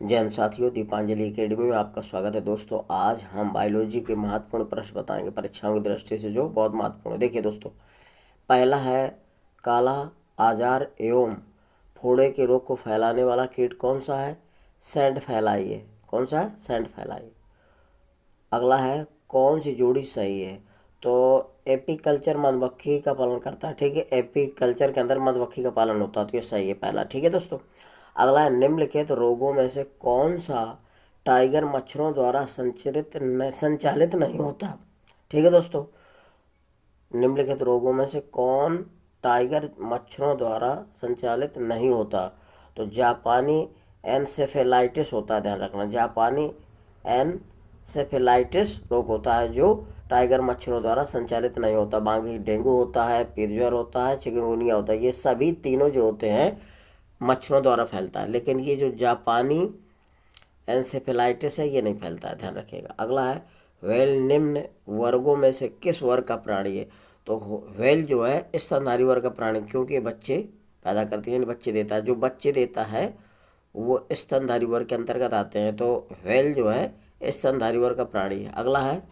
जैन साथियों, दीपांजलि एकेडमी में आपका स्वागत है। दोस्तों, आज हम बायोलॉजी के महत्वपूर्ण प्रश्न बताएंगे परीक्षाओं की दृष्टि से, जो बहुत महत्वपूर्ण है। देखिए दोस्तों, पहला है, काला आजार एवं फोड़े के रोग को फैलाने वाला कीट कौन सा है? सैंड फैलाई है। कौन सा है? सैंड फैलाई। अगला है, कौन सी जोड़ी सही है? तो एपीकल्चर मधुमक्खी का पालन करता है। ठीक है, एपीकल्चर के अंदर मधुमक्खी का पालन होता है, तो ये सही है पहला। ठीक है दोस्तों, अगला है, निम्नलिखित रोगों में से कौन सा टाइगर मच्छरों द्वारा संचालित नहीं होता? ठीक है दोस्तों, निम्नलिखित रोगों में से कौन टाइगर मच्छरों द्वारा संचालित नहीं होता? तो जापानी एनसेफेलाइटिस होता है, ध्यान रखना। जापानी एनसेफेलाइटिस रोग होता है जो टाइगर मच्छरों द्वारा संचालित नहीं होता। बाकी डेंगू होता है, पीतज्वर होता है, चिकनगुनिया होता है। ये सभी तीनों जो होते हैं मच्छरों द्वारा फैलता है, लेकिन ये जो जापानी एन्सेफेलाइटिस है ये नहीं फैलता है, ध्यान रखिएगा। अगला है, व्हेल निम्न वर्गों में से किस वर्ग का प्राणी है? तो व्हेल जो है स्तनधारी वर्ग का प्राणी, क्योंकि ये बच्चे पैदा करती है, बच्चे देता है। जो बच्चे देता है वो स्तनधारी वर्ग के अंतर्गत आते हैं, तो व्हेल जो है स्तनधारी वर्ग का प्राणी है। अगला है,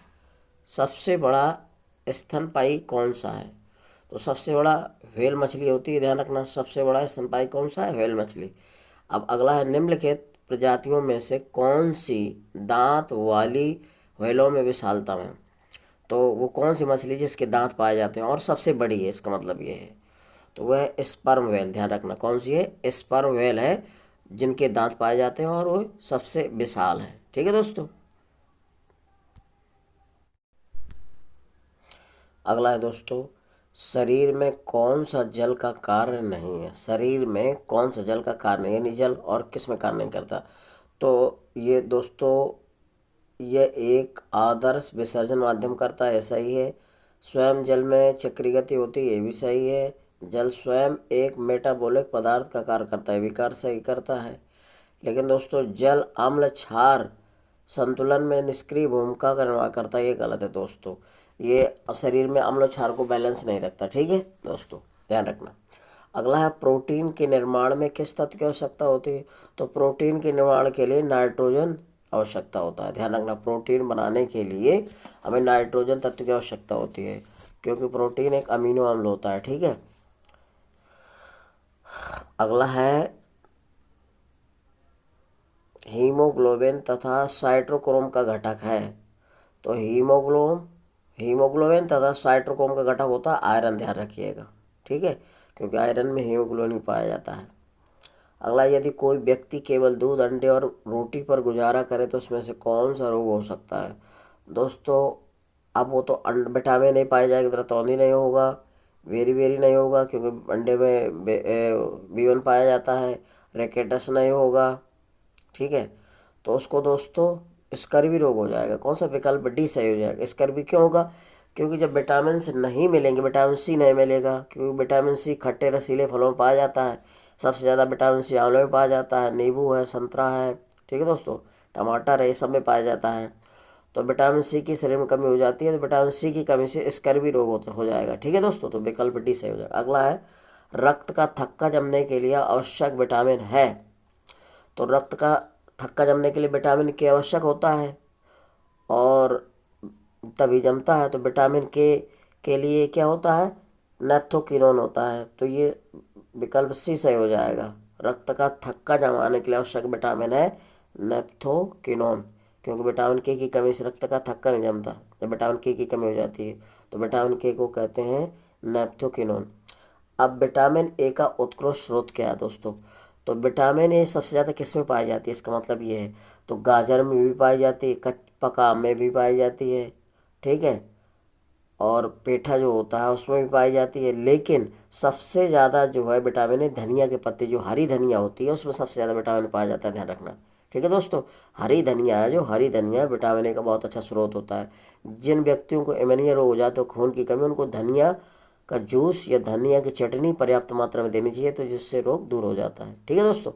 सबसे बड़ा स्तनपायी कौन सा है? तो सबसे बड़ा व्हेल मछली होती है, ध्यान रखना। सबसे बड़ा स्तनपायी कौन सा है? व्हेल मछली। अब अगला है, निम्नलिखित प्रजातियों में से कौन सी दांत वाली व्हेलों में विशालतम है? तो वो कौन सी मछली जिसके दांत पाए जाते हैं और सबसे बड़ी है, इसका मतलब ये है। तो वह है स्पर्म व्हेल, ध्यान रखना। कौन सी है? स्पर्म व्हेल है, जिनके दांत पाए जाते हैं और वो सबसे विशाल है। ठीक है दोस्तों, अगला है दोस्तों, शरीर में कौन सा जल का कार्य नहीं है? शरीर में कौन सा जल का कार्य नहीं है, यानी जल और किस में कार्य नहीं करता? तो ये दोस्तों, यह एक आदर्श विसर्जन माध्यम करता है, ऐसा ही है। स्वयं जल में चक्रीय गति होती है, ये भी सही है। जल स्वयं एक मेटाबॉलिक पदार्थ का कार्य करता है, विकार सही करता है। लेकिन दोस्तों, जल अम्ल क्षार संतुलन में निष्क्रिय भूमिका का निर्वाह करता है, ये गलत है दोस्तों। ये शरीर में अम्ल क्षार को बैलेंस नहीं रखता। ठीक है दोस्तों, ध्यान रखना। अगला है, प्रोटीन के निर्माण में किस तत्व की आवश्यकता होती है? तो प्रोटीन के निर्माण के लिए नाइट्रोजन आवश्यकता होता है, ध्यान रखना। प्रोटीन बनाने के लिए हमें नाइट्रोजन तत्व की आवश्यकता होती है, क्योंकि प्रोटीन एक अमीनो अम्ल होता है। ठीक है, अगला है, हीमोग्लोबिन तथा साइटोक्रोम का घटक है। तो हीमोग्लोबिन तथा साइटोक्रोम का घटक होता है आयरन, ध्यान रखिएगा। ठीक है, क्योंकि आयरन में हीमोग्लोबिन पाया जाता है। अगला, यदि कोई व्यक्ति केवल दूध, अंडे और रोटी पर गुजारा करे तो उसमें से कौन सा रोग हो सकता है? दोस्तों, अब वो तो विटामिन नहीं पाए जाएगा, रतौंधी नहीं होगा, वेरी वेरी नहीं होगा, क्योंकि अंडे में B1 पाया जाता है, रेकेटस नहीं होगा। ठीक है, तो उसको दोस्तों स्कर्वी रोग हो जाएगा। कौन सा? विकल्प डी सही हो जाएगा। स्कर्वी क्यों होगा? क्योंकि जब विटामिन नहीं मिलेंगे, विटामिन सी नहीं मिलेगा, क्योंकि विटामिन सी खट्टे रसीले फलों में पाया जाता है। सबसे ज़्यादा विटामिन सी आंवले में पाया जाता है, नींबू है, संतरा है, ठीक है दोस्तों, टमाटर है, ये सब में पाया जाता है। तो विटामिन सी की शरीर में कमी हो जाती है, तो विटामिन सी की कमी से स्कर्वी रोग हो जाएगा। ठीक है दोस्तों, तो विकल्प डी सही हो जाएगा। अगला है, रक्त का थक्का जमने के लिए आवश्यक विटामिन है। तो रक्त का थक्का जमने के लिए विटामिन के आवश्यक होता है और तभी जमता है। तो विटामिन के लिए क्या होता है? नेप्थोकिनोन होता है। तो ये विकल्प सी सही हो जाएगा। रक्त का थक्का जमाने के लिए आवश्यक विटामिन है नेप्थोकिनोन, क्योंकि विटामिन के की कमी से रक्त का थक्का नहीं जमता। जब विटामिन के की कमी हो जाती है तो विटामिन के को कहते हैं नेप्थोकिनोन। अब विटामिन ए का उत्कृष्ट स्रोत क्या है दोस्तों? तो विटामिन ए सबसे ज़्यादा किस में पाई जाती है, इसका मतलब ये है। तो गाजर में भी पाई जाती है, पका आम में भी पाई जाती है, ठीक है, और पेठा जो होता है उसमें भी पाई जाती है। लेकिन सबसे ज़्यादा जो है विटामिन ए धनिया के पत्ते, जो हरी धनिया होती है उसमें सबसे ज़्यादा विटामिन पाया जाता है, ध्यान रखना। ठीक है दोस्तों, हरी धनिया है, जो हरी धनिया विटामिन ए का बहुत अच्छा स्रोत होता है। जिन व्यक्तियों को एनीमिया रोग हो जाता है, खून की कमी, उनको धनिया का जूस या धनिया की चटनी पर्याप्त मात्रा में देनी चाहिए, तो जिससे रोग दूर हो जाता है। ठीक है दोस्तों,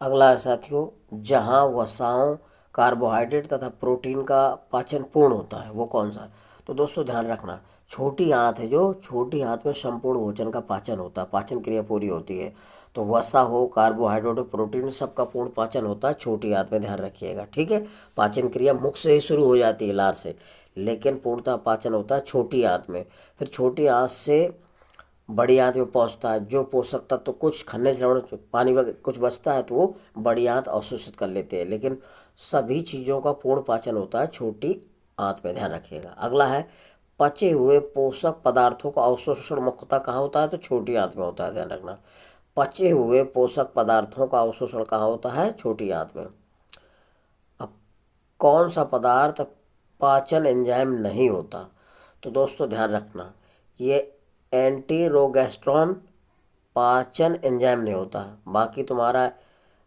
अगला है साथियों, जहाँ वसाओं, कार्बोहाइड्रेट तथा प्रोटीन का पाचन पूर्ण होता है, वो कौन सा है? तो दोस्तों ध्यान रखना, छोटी आंत है, जो छोटी आंत में संपूर्ण भोजन का पाचन होता है, पाचन क्रिया पूरी होती है। तो वसा हो, कार्बोहाइड्रेट हो, प्रोटीन, सबका पूर्ण पाचन होता है छोटी आंत में, ध्यान रखिएगा, ठीक है। पाचन क्रिया मुख से ही शुरू हो जाती है, लार से, लेकिन पूर्णतः पाचन होता है छोटी आंत में। फिर छोटी आंत से बड़ी आंत में पहुंचता है। जो पोषक तत्व तो कुछ खनिज लवण पानी वगैरह कुछ बचता है तो वो बड़ी आंत अवशोषित कर लेते हैं, लेकिन सभी चीज़ों का पूर्ण पाचन होता है छोटी आंत में, ध्यान रखिएगा। अगला है पचे हुए पोषक पदार्थों का अवशोषण मुख्यतः कहाँ होता है, तो छोटी आंत में होता है, ध्यान रखना। पचे हुए पोषक पदार्थों का अवशोषण कहाँ होता है, छोटी आंत में। अब कौन सा पदार्थ पाचन एंजाइम नहीं होता, तो दोस्तों ध्यान रखना, ये एंटीरोगेस्ट्रॉन पाचन एंजाइम नहीं होता। बाकी तुम्हारा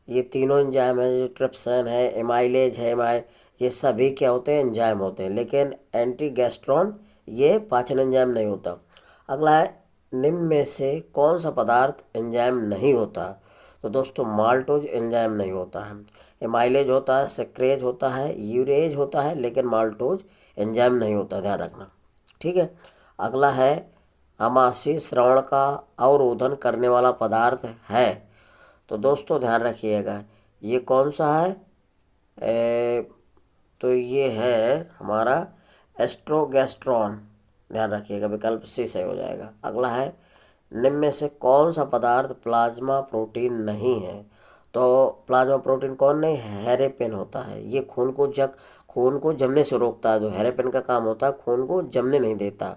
ये तीनों एंजाइम है, जो ट्रिप्सिन है, एमाइलेज है, ये सभी क्या होते हैं, एंजाइम होते हैं, लेकिन एंटीगैस्ट्रॉन ये पाचन एंजाइम नहीं होता। अगला है निम्न में से कौन सा पदार्थ एंजाइम नहीं होता, तो दोस्तों माल्टोज एंजाइम नहीं होता है। एमाइलेज होता है, सेक्रेज होता है, यूरेज होता है, लेकिन माल्टोज एंजाइम नहीं होता, ध्यान रखना, ठीक है। अगला है आमाशय श्रवण का अवरोधन करने वाला पदार्थ है, तो दोस्तों ध्यान रखिएगा, ये कौन सा है, तो ये है हमारा एस्ट्रोगेस्ट्रॉन, ध्यान रखिएगा, विकल्प सी सही हो जाएगा। अगला है निम्न में से कौन सा पदार्थ प्लाज्मा प्रोटीन नहीं है, तो प्लाज्मा प्रोटीन कौन नहीं है, हेरेपिन होता है। ये खून को जमने से रोकता है, जो हेरेपिन का काम होता है खून को जमने नहीं देता।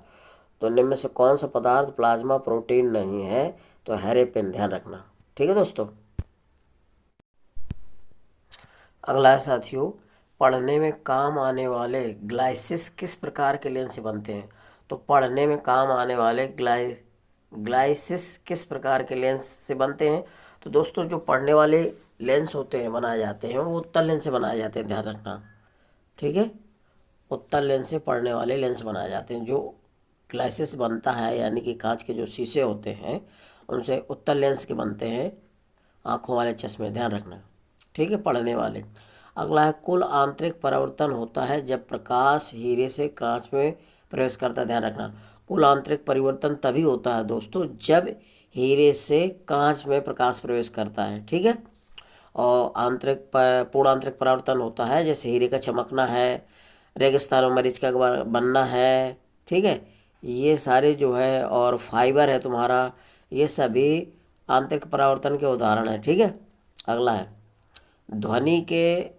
तो निम्न में से कौन सा पदार्थ प्लाज्मा प्रोटीन नहीं है, तो हेरेपिन, ध्यान रखना, ठीक है दोस्तों। अगला है साथियों, पढ़ने में काम आने वाले ग्लाइसिस किस प्रकार के लेंस से बनते हैं, तो पढ़ने में काम आने वाले ग्लाइसिस किस प्रकार के लेंस से बनते हैं, तो दोस्तों जो पढ़ने वाले लेंस होते हैं बनाए जाते हैं वो उत्तल लेंस से बनाए जाते हैं, ध्यान रखना, ठीक है। उत्तल लेंस से पढ़ने वाले लेंस बनाए जाते हैं। जो ग्लाइसिस बनता है यानी कि कांच के जो शीशे होते हैं उनसे उत्तल लेंस के बनते हैं, आँखों वाले चश्मे, ध्यान रखना, ठीक है, पढ़ने वाले। अगला है कुल आंतरिक परावर्तन होता है जब प्रकाश हीरे से कांच में प्रवेश करता है, ध्यान रखना। कुल आंतरिक परिवर्तन तभी होता है दोस्तों जब हीरे से कांच में प्रकाश प्रवेश करता है, ठीक है। और पूर्ण आंतरिक परावर्तन होता है जैसे हीरे का चमकना है, रेगिस्तान में मरीच का बनना है, ठीक है, ये सारे जो है, और फाइबर है तुम्हारा, ये सभी आंतरिक परावर्तन के उदाहरण है, ठीक है। अगला है ध्वनि के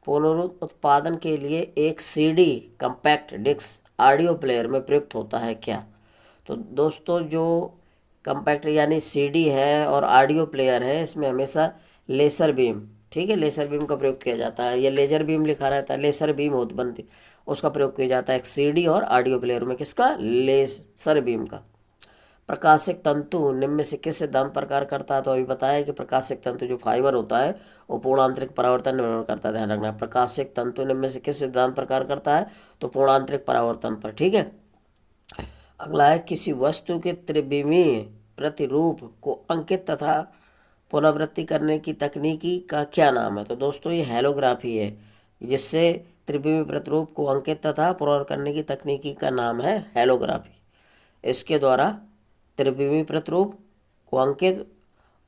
पुनरुत्पादन के लिए एक CD compact disc audio player में प्रयुक्त होता है क्या, तो दोस्तों जो कंपैक्ट यानी सीडी है और ऑडियो प्लेयर है, इसमें हमेशा लेसर बीम, ठीक है, लेसर बीम का प्रयोग किया जाता है। ये लेजर बीम लिखा रहता है, लेसर बीम होती बनती, उसका प्रयोग किया जाता है एक सीडी और ऑडियो प्लेयर में, किसका, लेसर बीम का। प्रकाशिक तंतु निम्न में से किस सिद्धांत पर कार्य करता है, तो अभी बताया कि प्रकाशिक तंतु जो फाइबर होता है वो पूर्ण आंतरिक परावर्तन निर्भर करता है, ध्यान रखना। प्रकाशिक तंतु निम्न में से किस सिद्धांत पर कार्य करता है, तो पूर्ण आंतरिक परावर्तन पर, ठीक है। अगला है किसी वस्तु के त्रिविमीय प्रतिरूप को अंकित तथा पुनरावृत्ति करने की तकनीकी का क्या नाम है, तो दोस्तों ये हेलोग्राफी है, जिससे त्रिविमीय प्रतिरूप को अंकित तथा पुनरावृत्त करने की तकनीकी का नाम है हेलोग्राफी। इसके द्वारा त्रिविमीय प्रतिरूप को अंकित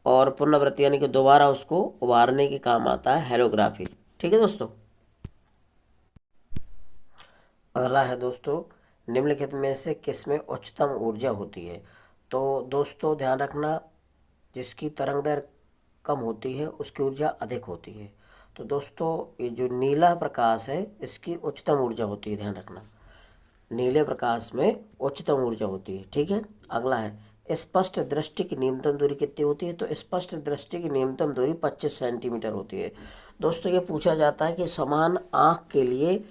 और पुनरावृत्ति यानी कि दोबारा उसको उभारने के काम आता है हेलोग्राफी, ठीक है दोस्तों। अगला है दोस्तों, निम्नलिखित में से किसमें उच्चतम ऊर्जा होती है, तो दोस्तों ध्यान रखना, जिसकी तरंग दैर्घ्य कम होती है उसकी ऊर्जा अधिक होती है। तो दोस्तों ये जो नीला प्रकाश है इसकी उच्चतम ऊर्जा होती है, ध्यान रखना, नीले प्रकाश में उच्चतम ऊर्जा होती है, ठीक है। अगला है स्पष्ट दृष्टि की न्यूनतम दूरी कितनी होती है, तो स्पष्ट दृष्टि की न्यूनतम दूरी 25 सेंटीमीटर होती है। दोस्तों ये पूछा जाता है कि समान आँख के लिए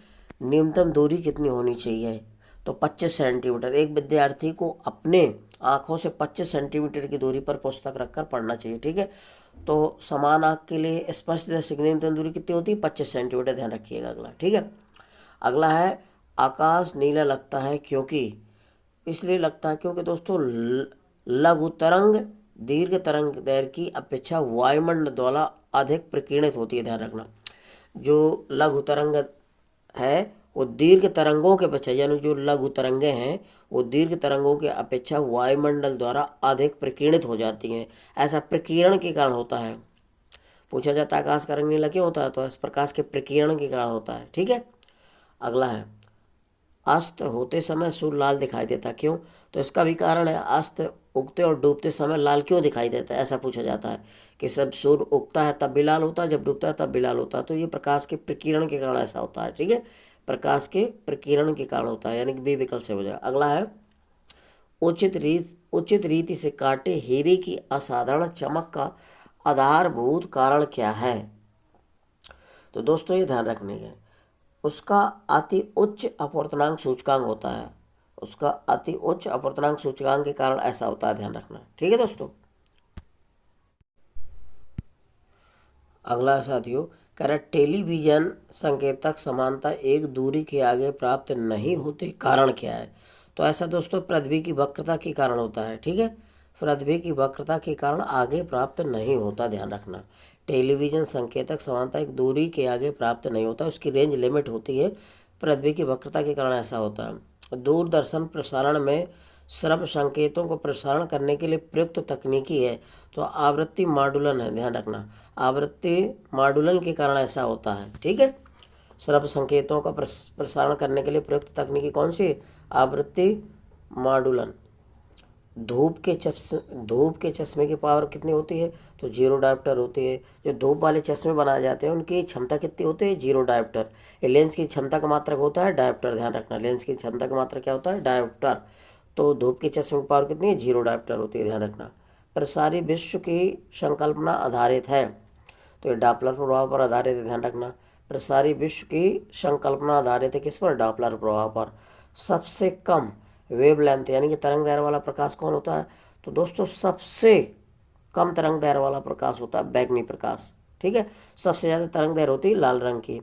न्यूनतम दूरी कितनी होनी चाहिए, तो 25 सेंटीमीटर। एक विद्यार्थी को अपने आँखों से 25 सेंटीमीटर की दूरी पर पुस्तक रखकर पढ़ना चाहिए, ठीक है। तो समान आँख के लिए स्पष्ट दृष्टि की न्यूनतम दूरी कितनी होती है, 25 सेंटीमीटर, ध्यान रखिएगा। अगला, ठीक है। अगला है आकाश नीला लगता है क्योंकि, इसलिए लगता है क्योंकि दोस्तों लघु तरंग दीर्घ तरंग दैर्घ्य की अपेक्षा वायुमंडल द्वारा अधिक प्रकीर्णित होती है, ध्यान रखना। जो लघु तरंग है वो दीर्घ तरंगों के अपेक्षा, यानी जो लघु तरंगे हैं वो दीर्घ तरंगों की अपेक्षा वायुमंडल द्वारा अधिक प्रकीर्णित हो जाती हैं। ऐसा प्रकीर्णन के कारण होता है। पूछा जाता है आकाश का रंग नीला क्यों होता है, तो इस प्रकाश के प्रकीर्णन के कारण होता है। ठीक है, अगला है अस्त होते समय सूर्य लाल दिखाई देता क्यों, तो इसका भी कारण है। अस्त उगते और डूबते समय लाल क्यों दिखाई देता है, ऐसा पूछा जाता है कि सब सूर्य उगता है तब भी लाल होता है, जब डूबता है तब भी लाल होता है, तो ये प्रकाश के प्रकीर्णन के कारण ऐसा होता है। ठीक है, प्रकाश के प्रकीर्णन के कारण होता है, यानी कि बी विकल्प से हो जाएगा। अगला है उचित रीति से काटे हीरे की असाधारण चमक का आधारभूत कारण क्या है, तो दोस्तों ये ध्यान रखने के, उसका अति उच्च अपवर्तनांक सूचकांक होता है। उसका अति उच्च अपवर्तनांक सूचकांक के कारण ऐसा होता है, ध्यान रखना। ठीक है दोस्तों, अगला साथियों कह रहा टेलीविजन संकेतक समानता एक दूरी के आगे प्राप्त नहीं होते कारण क्या है, तो ऐसा दोस्तों पृथ्वी की वक्रता के कारण होता है। ठीक है, पृथ्वी की वक्रता के कारण आगे प्राप्त नहीं होता, ध्यान रखना। टेलीविजन संकेतक समानता एक दूरी के आगे प्राप्त नहीं होता, उसकी रेंज लिमिट होती है, पृथ्वी की वक्रता के कारण ऐसा होता है। दूरदर्शन प्रसारण में श्रव्य संकेतों को प्रसारण करने के लिए प्रयुक्त तकनीकी है, तो आवृत्ति मॉडुलन है, ध्यान रखना। आवृत्ति मॉडुलन के कारण ऐसा होता है। ठीक है, श्रव्य संकेतों का प्रसारण करने के लिए प्रयुक्त तकनीकी कौन सी, आवृत्ति मॉडुलन। धूप के चश्मे की पावर कितनी होती है, तो 0 डायोप्टर होती है। जो धूप वाले चश्मे बनाए जाते हैं उनकी क्षमता कितनी होती है, 0 डायोप्टर। ये लेंस की क्षमता का मात्रक होता है डायोप्टर, ध्यान रखना। लेंस की क्षमता का मात्रक क्या होता है, डायोप्टर। तो धूप के चश्मे की पावर कितनी है, 0 डायोप्टर होती है, ध्यान रखना। प्रसारी विश्व की संकल्पना आधारित है, तो ये डॉपलर प्रभाव पर आधारित है, ध्यान रखना। प्रसारी विश्व की संकल्पना आधारित है किस पर, डॉपलर प्रभाव पर। सबसे कम वेवलेंथ यानी कि तरंग दैर्घ्य वाला प्रकाश कौन होता है, तो दोस्तों सबसे कम तरंग दैर्घ्य वाला प्रकाश होता है बैगनी प्रकाश। ठीक है, सबसे ज़्यादा तरंग दैर्घ्य होती है लाल रंग की,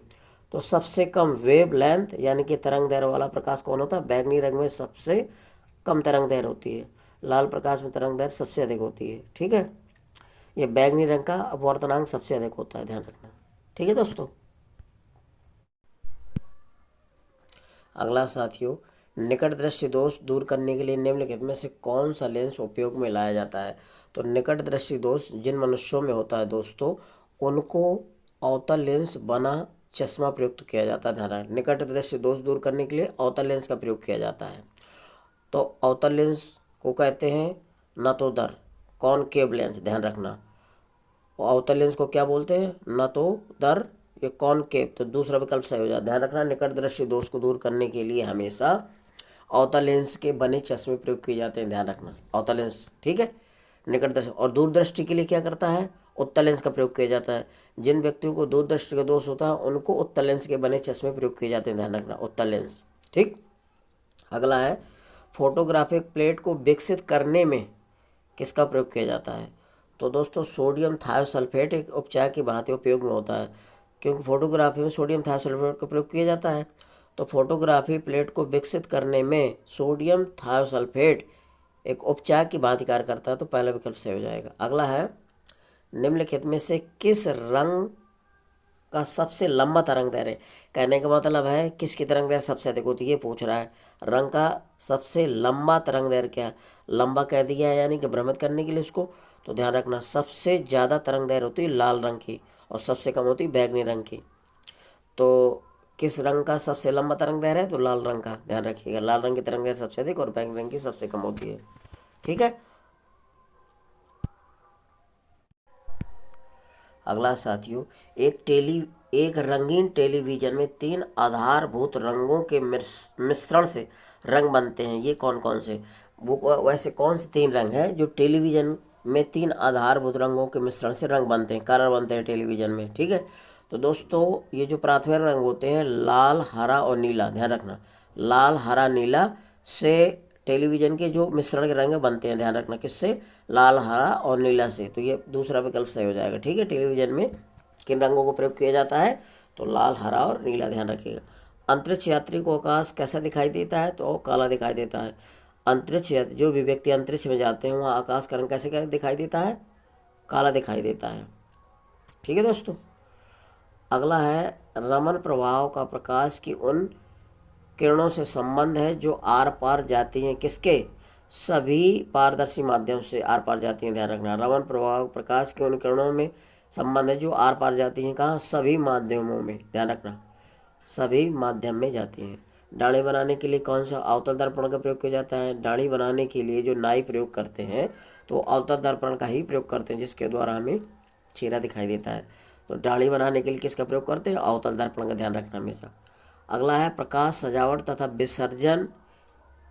तो सबसे कम वेव लेंथ यानी कि तरंग दैर्घ्य वाला प्रकाश कौन होता है, बैगनी रंग में सबसे कम तरंग दैर्घ्य होती है, लाल प्रकाश में तरंग दैर्घ्य सबसे अधिक होती है। ठीक है, ये बैगनी रंग का अपवर्तनांक सबसे अधिक होता है, ध्यान रखना। ठीक है दोस्तों, अगला साथियों निकट दृष्टि दोष दूर करने के लिए निम्नलिखित में से कौन सा लेंस उपयोग में लाया जाता है, तो निकट दृष्टि दोष जिन मनुष्यों में होता है दोस्तों उनको अवतल लेंस बना चश्मा प्रयुक्त किया जाता है, ध्यान रखना। निकट दृष्टि दोष दूर करने के लिए अवतल लेंस का प्रयोग किया जाता है, तो अवतल लेंस को कहते हैं नतोदर कॉनकेव लेंस, ध्यान रखना। अवतल लेंस को क्या बोलते हैं, नतोदर, ये कॉनकेव, तो दूसरा विकल्प सही हो जाता है, ध्यान रखना। निकट दृष्टि दोष को दूर करने के लिए हमेशा अवतल लेंस के बने चश्मे प्रयोग किए जाते हैं, ध्यान रखना। अवतल लेंस, ठीक है, निकट दृष्टि। और दूरदृष्टि के लिए क्या करता है, उत्तल लेंस का प्रयोग किया जाता है। जिन व्यक्तियों को दूरदृष्टि का दोष होता है उनको उत्तल लेंस के बने चश्मे प्रयोग किए जाते हैं, ध्यान रखना, उत्तल लेंस। ठीक, अगला है फोटोग्राफिक प्लेट को विकसित करने में किसका प्रयोग किया जाता है, तो दोस्तों सोडियम थायोसल्फेट एक उपचार की भांति उपयोग में होता है, क्योंकि फोटोग्राफी में सोडियम थायोसल्फेट का प्रयोग किया जाता है। तो फोटोग्राफी प्लेट को विकसित करने में सोडियम थायोसल्फेट एक उपचार की भांति कार्य करता है, तो पहला विकल्प सही हो जाएगा। अगला है निम्नलिखित में से किस रंग का सबसे लंबा तरंग दैर्घ्य, कहने का मतलब है किसकी तरंग दैर्घ्य सबसे अधिक होती है, ये पूछ रहा है। रंग का सबसे लंबा तरंग दैर्घ्य क्या, लंबा कह दिया है यानी कि भ्रमित करने के लिए इसको, तो ध्यान रखना सबसे ज़्यादा तरंग दैर्घ्य होती है लाल रंग की और सबसे कम होती है बैगनी रंग की। तो किस रंग का सबसे लंबा तरंग दैर्घ्य है, तो लाल रंग का, ध्यान रखिएगा। लाल रंग की तरंग दैर्घ्य सबसे अधिक और बैगनी रंग की सबसे कम होती है। ठीक है, अगला साथियों एक रंगीन टेलीविजन में 3 आधारभूत रंगों के मिश्रण से रंग बनते हैं, ये कौन कौन से, वो वैसे कौन से 3 रंग हैं जो टेलीविजन में 3 आधारभूत रंगों के मिश्रण से रंग बनते हैं, कलर बनते हैं टेलीविजन में। ठीक है, तो दोस्तों ये जो प्राथमिक रंग होते हैं लाल हरा और नीला, ध्यान रखना। लाल हरा नीला से टेलीविजन के जो मिश्रण के रंग बनते हैं, ध्यान रखना किससे, लाल हरा और नीला से, तो ये दूसरा विकल्प सही हो जाएगा। ठीक है, टेलीविजन में किन रंगों को प्रयोग किया जाता है, तो लाल हरा और नीला, ध्यान रखिएगा। अंतरिक्ष यात्री को आकाश कैसा दिखाई देता है, तो काला दिखाई देता है। अंतरिक्ष यात्री जो भी व्यक्ति अंतरिक्ष में जाते हैं वहाँ आकाश का रंग कैसे दिखाई देता है, काला दिखाई देता है। ठीक है दोस्तों, अगला है रमन प्रभाव का प्रकाश की उन किरणों से संबंध है जो आर पार जाती हैं, किसके? सभी पारदर्शी माध्यम से आर पार जाती हैं, ध्यान रखना। रमन प्रभाव प्रकाश के उन किरणों में संबंध है जो आर पार जाती हैं, कहाँ? सभी माध्यमों में, ध्यान रखना, सभी माध्यम में जाती हैं। डाढ़ी बनाने के लिए कौन सा अवतल दर्पण का प्रयोग किया जाता है? डाढ़ी बनाने के लिए जो नाई प्रयोग करते हैं तो अवतल दर्पण का ही प्रयोग करते हैं, जिसके द्वारा हमें चेहरा दिखाई देता है। तो डाढ़ी बनाने के लिए किसका प्रयोग करते हैं? अवतल दर्पण का, ध्यान रखना हमेशा। अगला है प्रकाश सजावट तथा विसर्जन।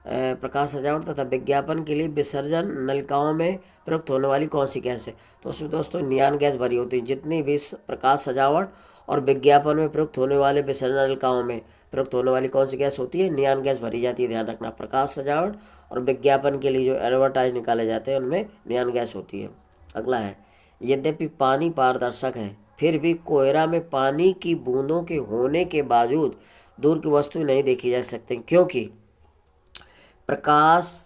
प्रकाश सजावट तथा विज्ञापन के लिए विसर्जन नलिकाओं में प्रयुक्त होने वाली कौन सी गैस है? तो उसमें दोस्तों नियान गैस भरी होती है। जितनी भी प्रकाश सजावट और विज्ञापन में प्रयुक्त होने वाले विसर्जन नलिकाओं में प्रयुक्त होने वाली कौन सी गैस होती है? नियान गैस भरी जाती है, ध्यान रखना। प्रकाश सजावट और विज्ञापन के लिए जो एडवर्टाइज निकाले जाते हैं उनमें नियान गैस होती है। अगला है, यद्यपि पानी पारदर्शक है फिर भी कोयरा में पानी की बूंदों के होने के बावजूद दूर की वस्तु नहीं देखी जा सकती, क्योंकि प्रकाश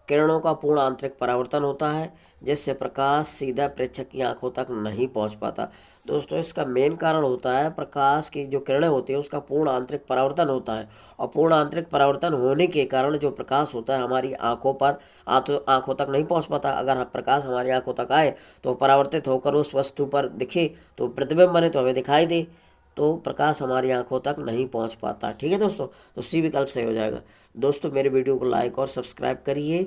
किरणों का पूर्ण आंतरिक परावर्तन होता है, जिससे प्रकाश सीधा प्रेक्षक की आंखों तक नहीं पहुंच पाता। दोस्तों इसका मेन कारण होता है प्रकाश की जो किरणें होती हैं उसका पूर्ण आंतरिक परावर्तन होता है, और पूर्ण आंतरिक परावर्तन होने के कारण जो प्रकाश होता है हमारी आंखों पर आंखों तक नहीं पहुंच पाता। अगर प्रकाश हमारी आंखों तक आए तो परावर्तित होकर उस वस्तु पर दिखे, तो प्रतिबिंब बने तो हमें दिखाई दे, तो प्रकाश हमारी आंखों तक नहीं पहुंच पाता। ठीक है दोस्तों, तो सी विकल्प सही हो जाएगा। दोस्तों मेरे वीडियो को लाइक और सब्सक्राइब करिए।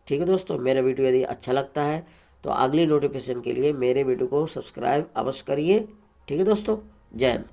ठीक है दोस्तों, मेरा वीडियो यदि अच्छा लगता है तो अगली नोटिफिकेशन के लिए मेरे वीडियो को सब्सक्राइब अवश्य करिए। ठीक है दोस्तों, जय हिंद।